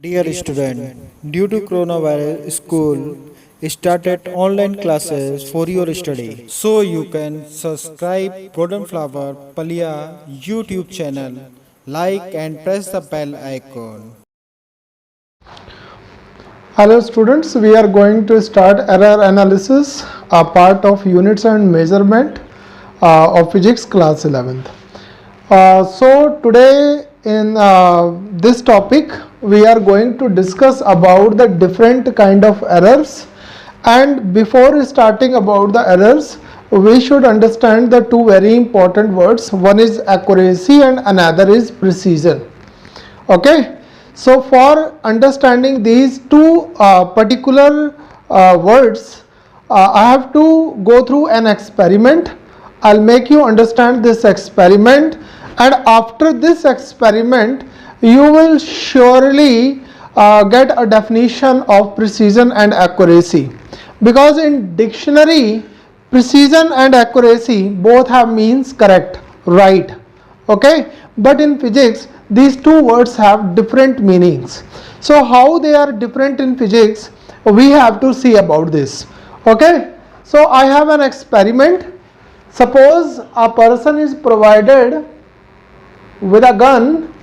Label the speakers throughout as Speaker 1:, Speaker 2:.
Speaker 1: Dear student, due to coronavirus, school started online classes for your study. So you can subscribe Golden Flower Palia YouTube channel, like and press the bell icon.
Speaker 2: Hello students, we are going to start error analysis, a part of units and measurement of physics class 11th. So today in this topic we are going to discuss about the different kind of errors, and before starting about the errors we should understand the two very important words. One is accuracy and another is precision. Okay, so for understanding these two particular words, I have to go through an experiment. I'll make you understand this experiment, and after this experiment you will surely get a definition of precision and accuracy, because in dictionary precision and accuracy both have means correct, right. Okay, but in physics these two words have different meanings. So how they are different in physics, we have to see about this. Okay, so I have an experiment. Suppose a person is provided with a gun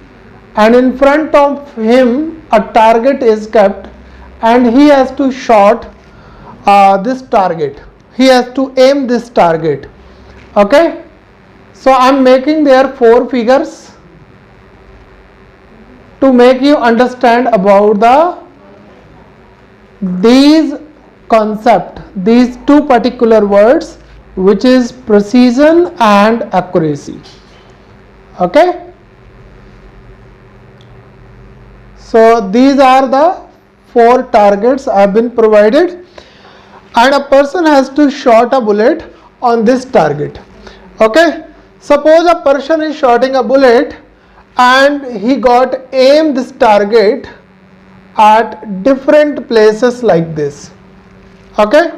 Speaker 2: and in front of him a target is kept and he has to shoot this target. He has to aim this target. Okay, so I am making there four figures to make you understand about these concept, these two particular words, which is precision and accuracy. Okay, so these are the four targets have been provided and a person has to shoot a bullet on this target. Okay, suppose a person is shooting a bullet and he got aim this target at different places like this. Okay,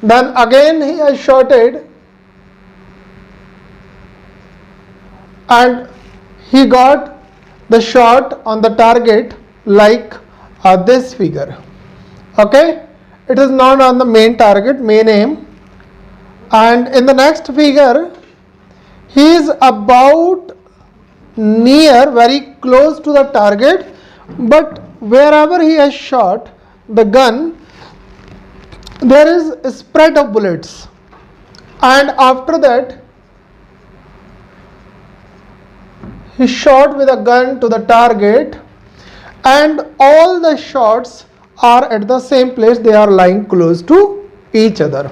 Speaker 2: then again he has shotted and he got the shot on the target like this figure. Okay, it is not on the main target, main aim, and in the next figure he is about near, very close to the target, but wherever he has shot the gun there is a spread of bullets, and after that he shot with a gun to the target and all the shots are at the same place, they are lying close to each other.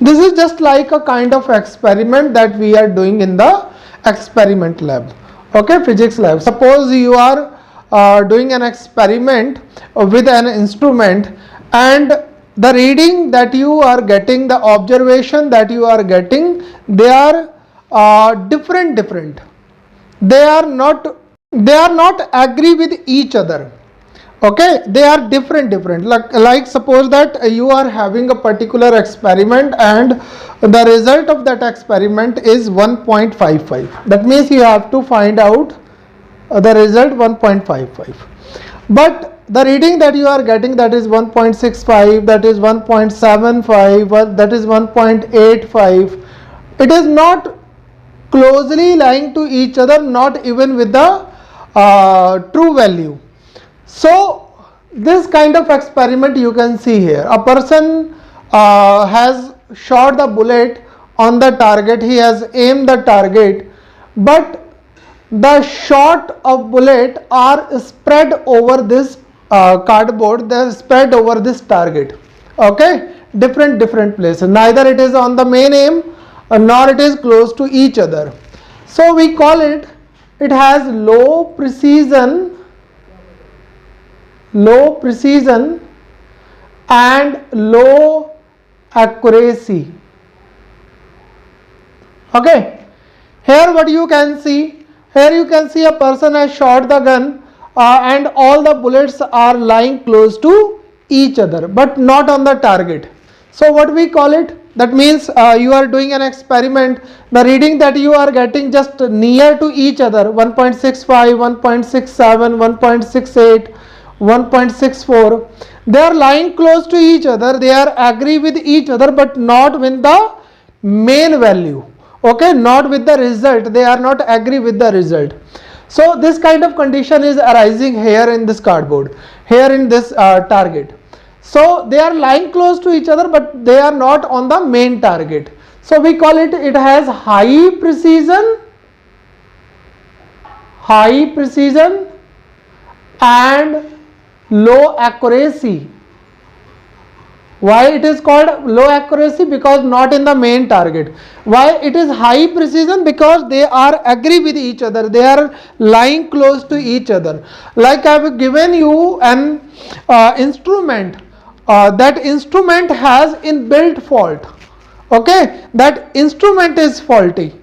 Speaker 2: This is just like a kind of experiment that we are doing in the experiment lab. Okay, physics lab. Suppose you are doing an experiment with an instrument and the reading that you are getting, the observation that you are getting, they are different. They are not agree with each other. Okay, they are different. Like suppose that you are having a particular experiment and the result of that experiment is 1.55. That means you have to find out the result 1.55. But the reading that you are getting, that is 1.65, that is 1.75, that is 1.85. It is not closely lying to each other, not even with the true value. So this kind of experiment you can see here. A person has shot the bullet on the target, he has aimed the target, but the shot of bullet are spread over this cardboard, they are spread over this target. Okay, different places, neither it is on the main aim nor it is close to each other. So we call it has low precision and low accuracy. Okay, here what you can see, here you can see a person has shot the gun and all the bullets are lying close to each other but not on the target. So what we call it, that means you are doing an experiment, the reading that you are getting just near to each other, 1.65, 1.67, 1.68, 1.64. They are lying close to each other, they are agree with each other, but not with the main value. Okay, not with the result, they are not agree with the result. So this kind of condition is arising here in this cardboard, here in this target. So they are lying close to each other, but they are not on the main target. So we call it, it has high precision and low accuracy. Why it is called low accuracy? Because not in the main target. Why it is high precision? Because they are agree with each other, they are lying close to each other. Like I have given you an instrument, that instrument has inbuilt fault. Okay, that instrument is faulty.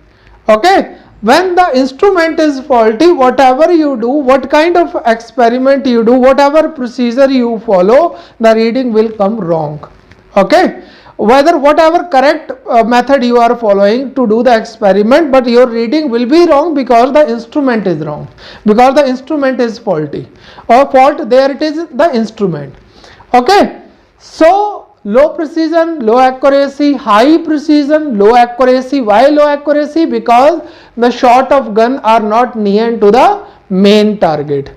Speaker 2: Okay, when the instrument is faulty, whatever you do, what kind of experiment you do, whatever procedure you follow, the reading will come wrong. Okay, whatever correct method you are following to do the experiment, but your reading will be wrong because the instrument is wrong, because the instrument is faulty, or fault there it is the instrument. Okay, so low precision, low accuracy, high precision, low accuracy. Why low accuracy? Because the shot of gun are not near to the main target.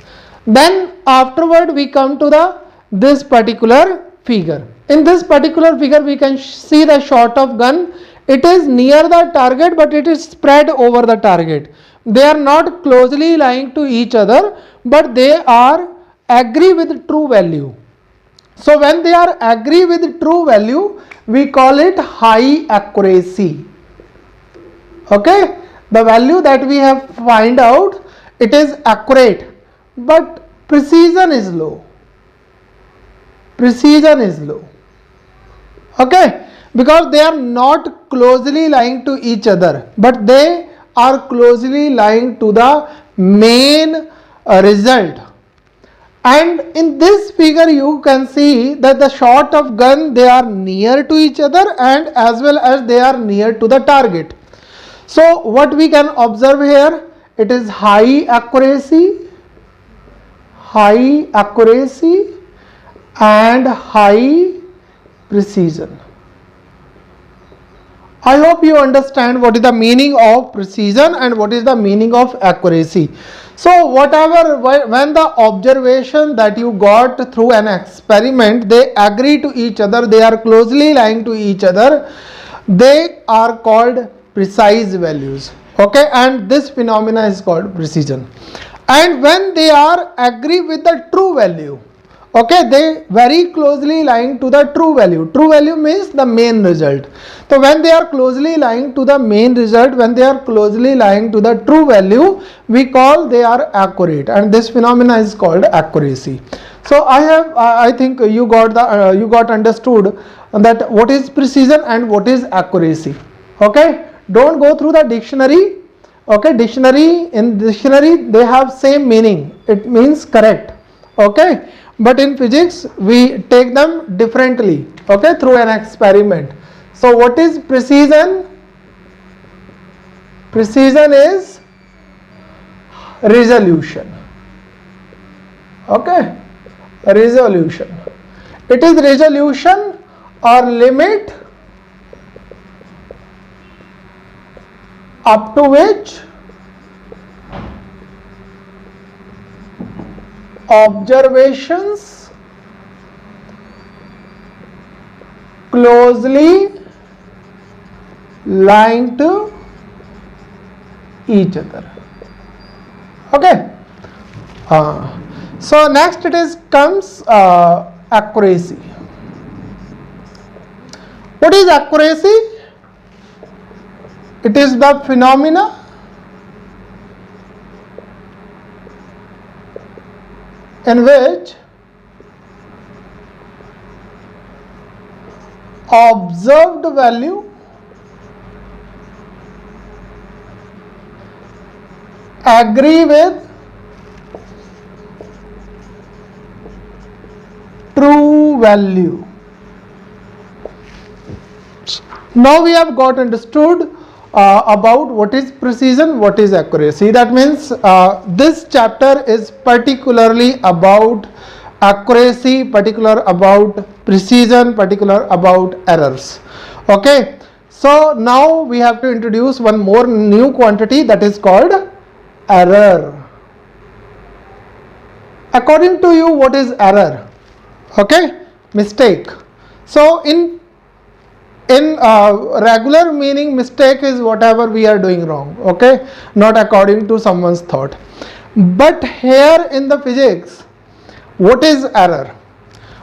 Speaker 2: Then afterward we come to this particular figure. In this particular figure we can see the shot of gun. It is near the target, but it is spread over the target. They are not closely lying to each other, but they are agree with true value. So when they are agree with true value, we call it high accuracy. Okay, the value that we have find out, it is accurate, but precision is low. Precision is low. Okay, because they are not closely lying to each other, but they are closely lying to the main result. And in this figure you can see that the shot of gun, they are near to each other and as well as they are near to the target. So what we can observe here, it is high accuracy and high precision. I hope you understand what is the meaning of precision and what is the meaning of accuracy. So whatever, when the observation that you got through an experiment, they agree to each other, they are closely lying to each other, they are called precise values. Okay, and this phenomena is called precision. And when they are agree with the true value, okay, they very closely lying to the true value. True value means the main result. So when they are closely lying to the main result, when they are closely lying to the true value, we call they are accurate, and this phenomena is called accuracy. So I think you got understood that what is precision and what is accuracy. Okay, don't go through the dictionary. Okay, in dictionary they have same meaning, it means correct. Okay, but in physics we take them differently, okay, through an experiment. So what is precision? Precision is resolution. Okay, resolution. It is resolution or limit up to which observations closely lying to each other. Okay. So next it is comes accuracy. What is accuracy? It is the phenomena in which observed value agree with true value. Now we have got understood about what is precision, what is accuracy. That means this chapter is particularly about accuracy, particular about precision, particular about errors. Okay, so now we have to introduce one more new quantity, that is called error. According to you, what is error? Okay, mistake. So in regular meaning, mistake is whatever we are doing wrong, okay, not according to someone's thought. But here in the physics, what is error?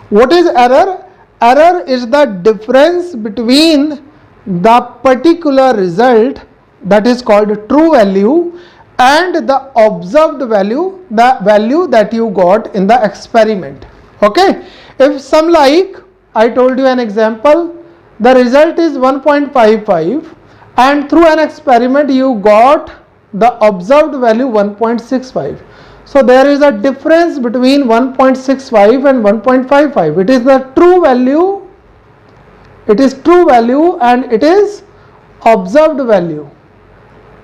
Speaker 2: What is error? Error is the difference between the particular result, that is called true value, and the observed value, the value that you got in the experiment. Okay, if some, like I told you an example, the result is 1.55 and through an experiment you got the observed value 1.65. So there is a difference between 1.65 and 1.55. It is the true value, it is true value and it is observed value.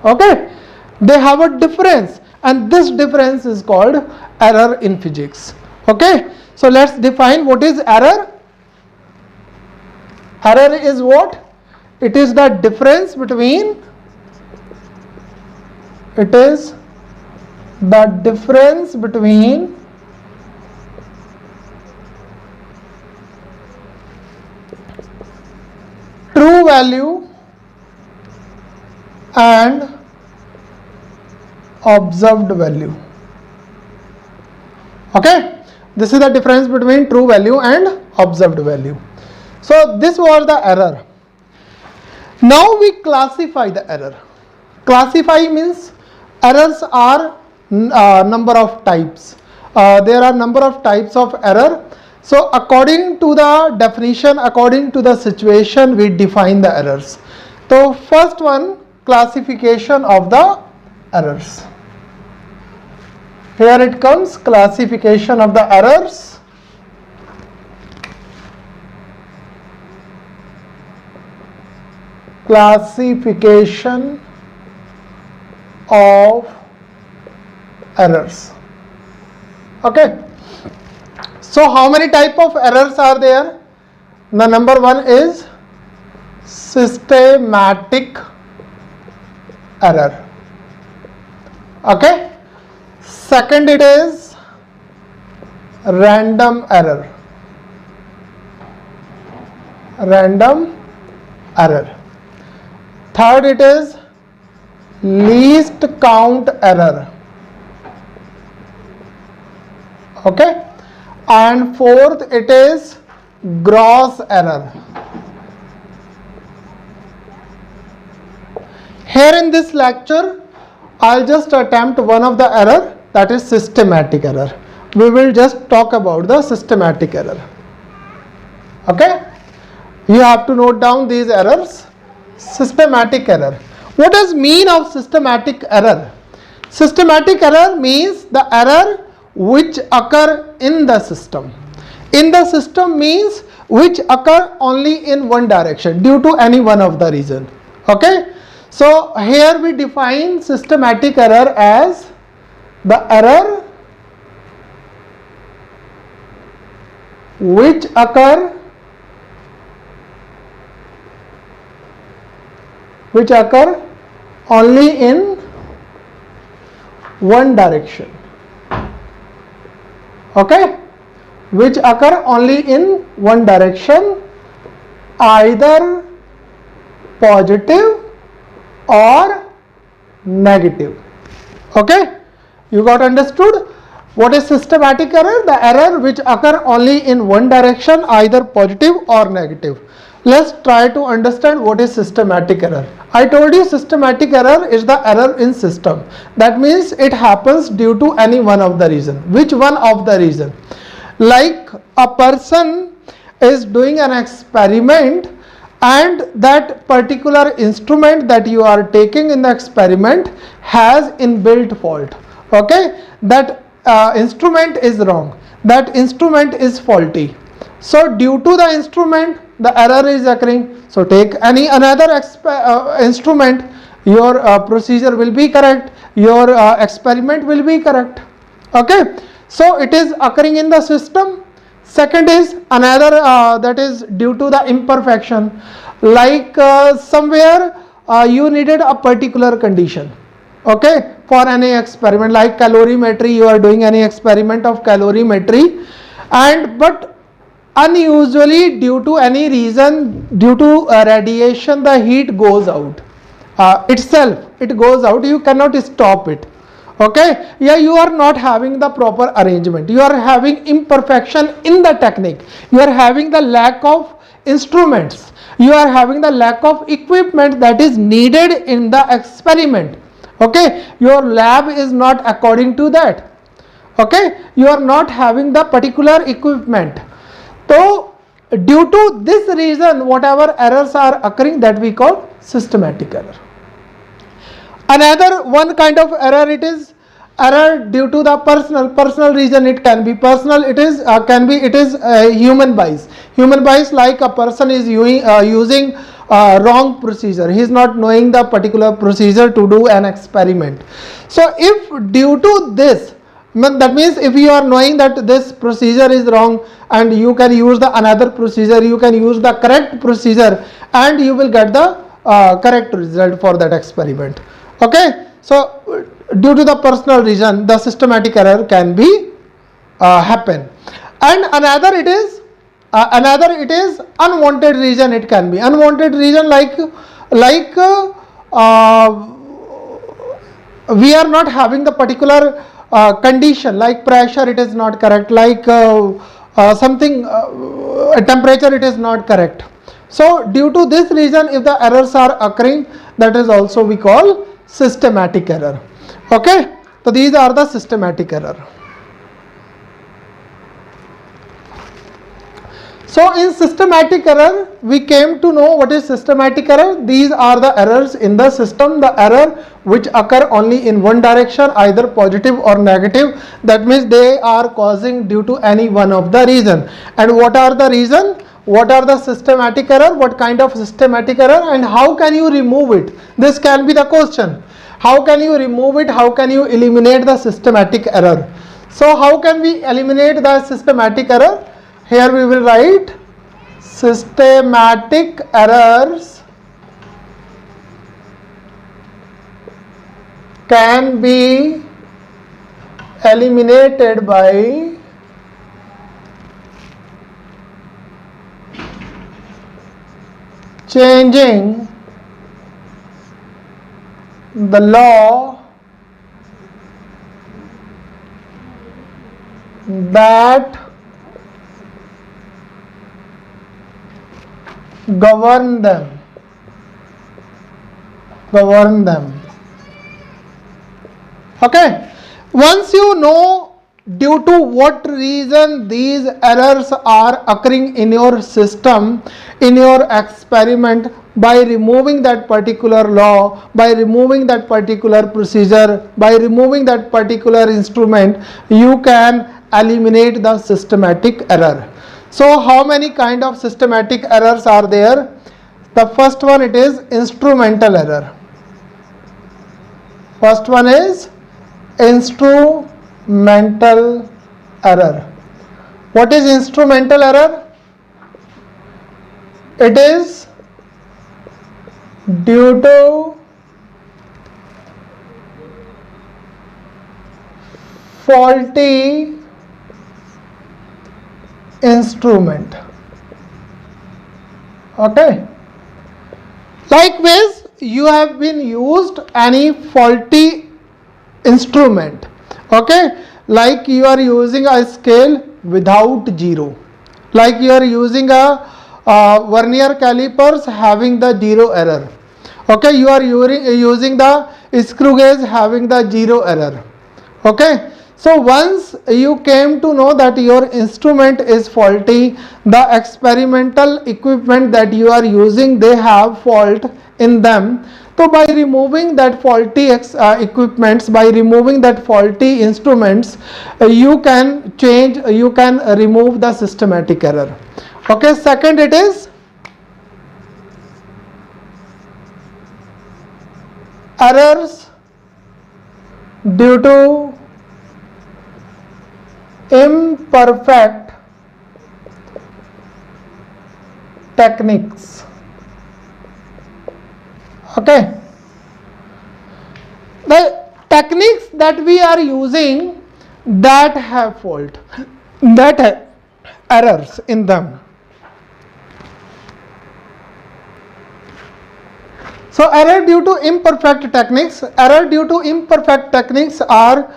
Speaker 2: Okay, they have a difference, and this difference is called error in physics. Okay, so let's define what is error. Error is what? It is the difference between, it is the difference between true value and observed value. Okay, this is the difference between true value and observed value. So this was the error. Now we classify the error. Classify means errors are number of types. There are number of types of error. So according to the definition, according to the situation, we define the errors. So first one, classification of the errors. Here it comes, classification of the errors. Classification of errors. Okay, so how many type of errors are there? The number one is systematic error. Okay, second it is random error. Random error. Third it is least count error. Okay, and fourth it is gross error. Here in this lecture I'll just attempt one of the error, that is systematic error. We will just talk about the systematic error. Okay, you have to note down these errors. Systematic error. What does mean of systematic error? Systematic error means the error which occur in the system. In the system means which occur only in one direction due to any one of the reason. Okay, so here we define systematic error as the error which occur only in one direction. Okay, which occur only in one direction, either positive or negative. Okay, you got understood? What is systematic error? The error which occur only in one direction, either positive or negative. Let's try to understand what is systematic error. I told you systematic error is the error in system. That means it happens due to any one of the reason. Which one of the reason? Like a person is doing an experiment and that particular instrument that you are taking in the experiment has inbuilt fault. Okay, that instrument is wrong, that instrument is faulty. So due to the instrument the error is occurring. So take any another instrument, your procedure will be correct, your experiment will be correct. Okay, So it is occurring in the system. Second is another that is due to the imperfection, like somewhere you needed a particular condition, okay, for any experiment, like calorimetry. You are doing any experiment of calorimetry, and but unusually due to any reason, due to radiation, the heat goes out itself. It goes out, you cannot stop it, okay. Yeah, you are not having the proper arrangement, you are having imperfection in the technique, you are having the lack of instruments, you are having the lack of equipment that is needed in the experiment, okay. Your lab is not according to that, okay. You are not having the particular equipment. So due to this reason, whatever errors are occurring, that we call systematic error. Another one kind of error, it is error due to the personal reason. It can be personal, it is human bias. Human bias, like a person is using wrong procedure, he is not knowing the particular procedure to do an experiment. So if due to this, that means if you are knowing that this procedure is wrong and you can use the another procedure, you can use the correct procedure and you will get the correct result for that experiment, okay. So due to the personal reason, the systematic error can be happen. And another it is unwanted reason. It can be unwanted reason, like we are not having the particular condition, like pressure it is not correct, like something temperature it is not correct. So due to this reason, if the errors are occurring, that is also we call systematic error, okay. So these are the systematic error. So in systematic error, we came to know what is systematic error. These are the errors in the system, the error which occur only in one direction, either positive or negative. That means they are causing due to any one of the reason. And what are the reason? What are the systematic error? What kind of systematic error, and how can you remove it? This can be the question. How can you remove it? How can you eliminate the systematic error? So how can we eliminate the systematic error? Here we will write systematic errors can be eliminated by changing the law that govern them. Okay. Once you know due to what reason these errors are occurring in your system, in your experiment, by removing that particular law, by removing that particular procedure, by removing that particular instrument, you can eliminate the systematic error. So how many kind of systematic errors are there? The first one, it is instrumental error. First one is instrumental error. What is instrumental error? It is due to faulty instrument. Okay. Likewise, you have been used any faulty instrument, okay, like you are using a scale without zero, like you are using a vernier calipers having the zero error, okay, you are using the screw gauge having the zero error, okay. So once you came to know that your instrument is faulty, the experimental equipment that you are using, they have fault in them. So by removing that faulty equipments, by removing that faulty instruments, you can remove the systematic error. Okay, second, it is errors due to imperfect techniques. Okay, the techniques that we are using that have fault, that have errors in them. So error due to imperfect techniques. Error due to imperfect techniques are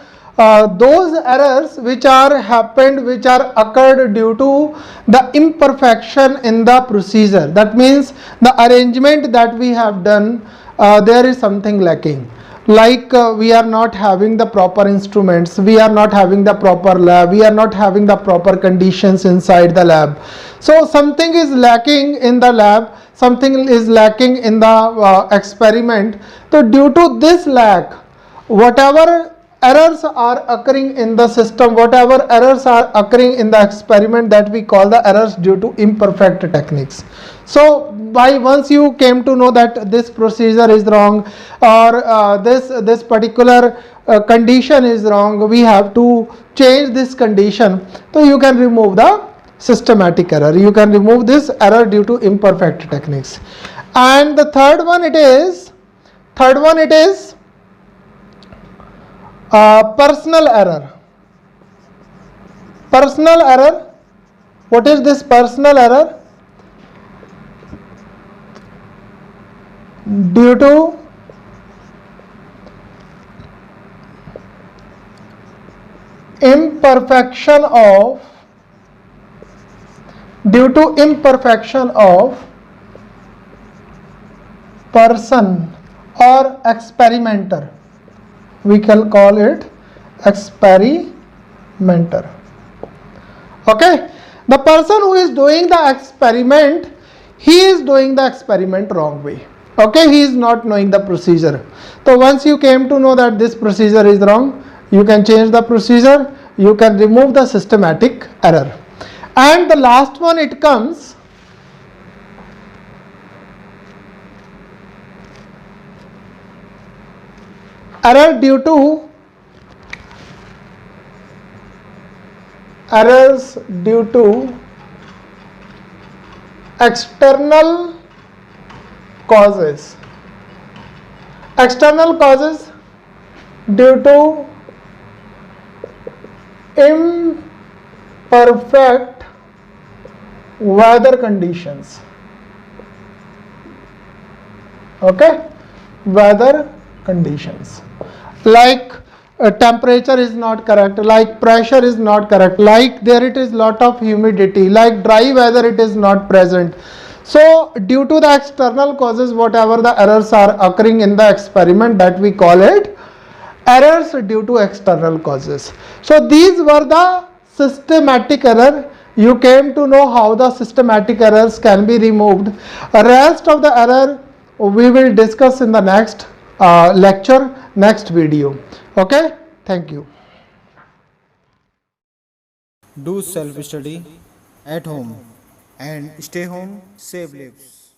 Speaker 2: those errors which are happened, which are occurred due to the imperfection in the procedure. That means the arrangement that we have done, there is something lacking. Like we are not having the proper instruments, we are not having the proper lab, we are not having the proper conditions inside the lab. So something is lacking in the lab, something is lacking in the experiment. So due to this lack, whatever errors are occurring in the system, whatever errors are occurring in the experiment, that we call the errors due to imperfect techniques. So by once you came to know that this procedure is wrong, or this particular condition is wrong, we have to change this condition. So you can remove the systematic error, you can remove this error due to imperfect techniques. And the third one it is personal error. Personal error, what is this personal error? Due to imperfection of person or experimenter, we can call it experimenter. Okay, the person who is doing the experiment, he is doing the experiment wrong way. Okay, he is not knowing the procedure. So once you came to know that this procedure is wrong, you can change the procedure, you can remove the systematic error. And the last one, it comes errors due to external causes. External causes due to imperfect weather conditions. Okay, weather conditions, like temperature is not correct, like pressure is not correct, like there it is lot of humidity, like dry weather it is not present. So due to the external causes, whatever the errors are occurring in the experiment, that we call it errors due to external causes. So these were the systematic error. You came to know how the systematic errors can be removed. Rest of the error we will discuss in the next lecture, next video. Okay, thank you.
Speaker 1: Do self study at home and stay home, save lives.